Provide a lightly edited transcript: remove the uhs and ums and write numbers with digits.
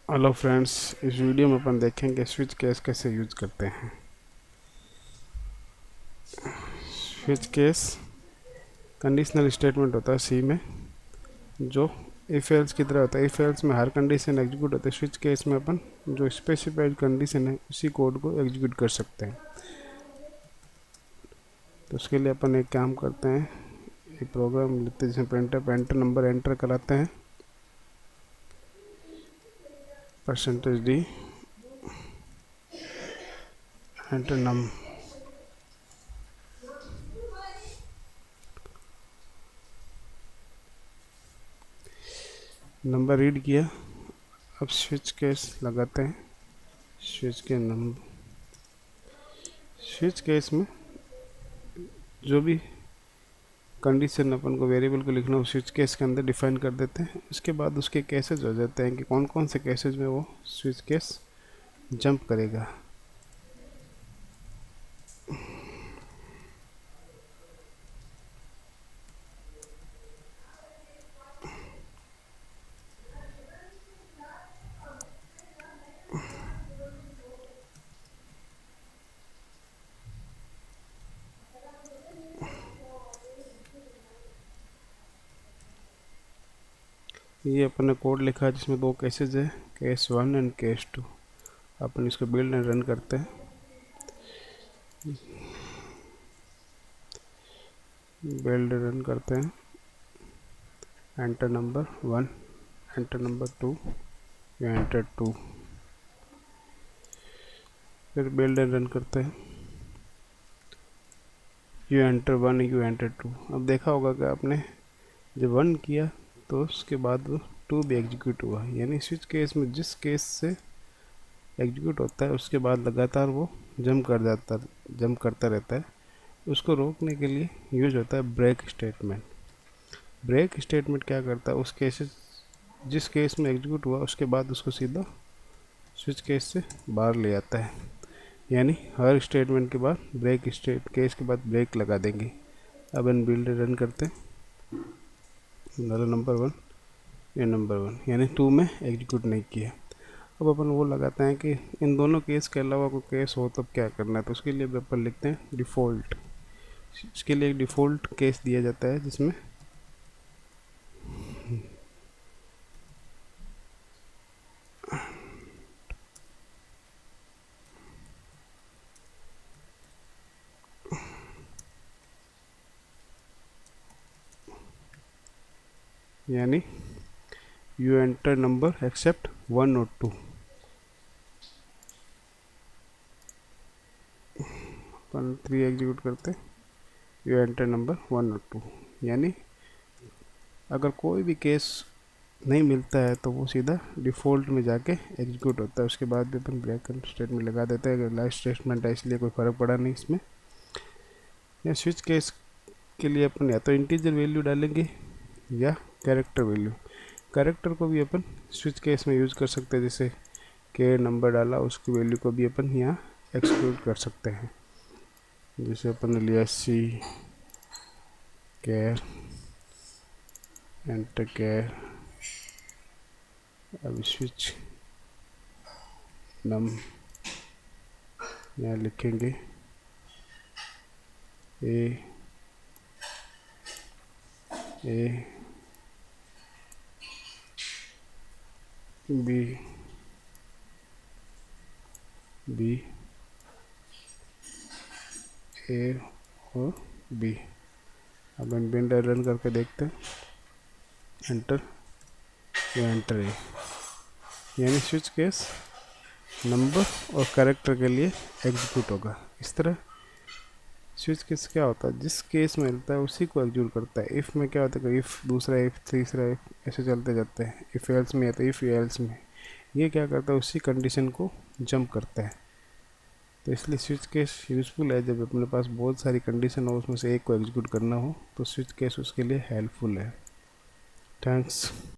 Hello friends, इस video में अपन देखेंगे स्विच केस कैसे यूज करते हैं। स्विच केस कंडीशनल स्टेटमेंट होता है सी में, जो इफ एल्स की तरह होता है। इफ एल्स में हर कंडीशन एग्जीक्यूट होता है, स्विच केस में अपन जो स्पेसिफाइड कंडीशन है उसी कोड को एग्जीक्यूट कर सकते हैं। तो उसके लिए अपन एक काम करते हैं, एक प्रोग्राम लेते हैं जिसमें प्रिंटर एंटर नंबर एंटर कराते हैं, %d एंटर नंबर रीड किया। अब स्विच केस लगाते हैं। स्विच केस में जो भी कंडीशन अपन को वेरिएबल को लिखना हो स्विच केस के अंदर डिफाइन कर देते हैं। उसके बाद उसके केसेज हो जाते हैं कि कौन कौन से केसेज में वो स्विच केस जंप करेगा। ये अपन ने कोड लिखा है जिसमें दो केसेज है, केस 1 एंड केस 2। अपन इसको बिल्ड एंड रन करते हैं। बिल्ड रन करते हैं, एंटर नंबर 1, एंटर नंबर 2, या एंटर 2। फिर बिल्ड एंड रन करते हैं, यू एंटर 1, यू एंटर 2। अब देखा होगा कि आपने जब 1 किया तो उसके बाद वो 2 भी एग्जीक्यूट हुआ। यानी स्विच केस में जिस केस से एग्जीक्यूट होता है उसके बाद लगातार वो जंप करता रहता है। उसको रोकने के लिए यूज होता है ब्रेक स्टेटमेंट। ब्रेक स्टेटमेंट क्या करता है, उस केस जिस केस में एग्जीक्यूट हुआ उसके बाद उसको सीधा स्विच केस से बाहर ले आता है। यानी हर स्टेटमेंट के बाद केस के बाद ब्रेक लगा देंगे। अब इन बिल्ड रन करते हैं, नंबर 1, ये नंबर 1 यानी 2 में एग्जीक्यूट नहीं किया। अब अपन वो लगाते हैं कि इन दोनों केस के अलावा कोई केस हो तब क्या करना है। तो उसके लिए अपन लिखते हैं डिफ़ॉल्ट। इसके लिए एक डिफ़ॉल्ट केस दिया जाता है जिसमें यानी यू एंटर नंबर एक्सेप्ट 1 और 2। अपन 3 एग्जीक्यूट करते हैं, यू एंटर नंबर 1 और 2। यानी अगर कोई भी केस नहीं मिलता है तो वो सीधा डिफ़ॉल्ट में जाके एग्जीक्यूट होता है। उसके बाद भी अपन ब्रेक स्टेटमेंट लगा देते हैं। अगर लास्ट स्टेटमेंट है इसलिए कोई फ़र्क पड़ा नहीं इसमें। या स्विच केस के लिए अपन या तो इंटीजर वैल्यू डालेंगे या कैरेक्टर वैल्यू। कैरेक्टर को भी अपन स्विच केस में यूज़ कर सकते हैं, जैसे के नंबर डाला उसकी वैल्यू को भी अपन यहाँ एक्सक्लूड कर सकते हैं। जैसे अपन ने लिया सी कैर, एंटर कैर। अब स्विच नम यहाँ लिखेंगे ए बी ए और बी। अब इन बिल्डर रन करके देखते हैं, एंटर या एंटर ए। यानी स्विच केस नंबर और कैरेक्टर के लिए एग्जीक्यूट होगा। इस तरह स्विच केस क्या होता है, जिस केस में मिलता है उसी को एग्जीक्यूट करता है। इफ़ में क्या होता है कि इफ़, दूसरा इफ़, तीसरा इफ़, ऐसे चलते जाते हैं। इफ़ एल्स में या तो इफ़ एल्स में ये क्या करता है, उसी कंडीशन को जंप करता है। तो इसलिए स्विच केस यूज़फुल है जब अपने पास बहुत सारी कंडीशन हो, उसमें से एक को एग्जीक्यूट करना हो तो स्विच केस उसके लिए हेल्पफुल है। थैंक्स।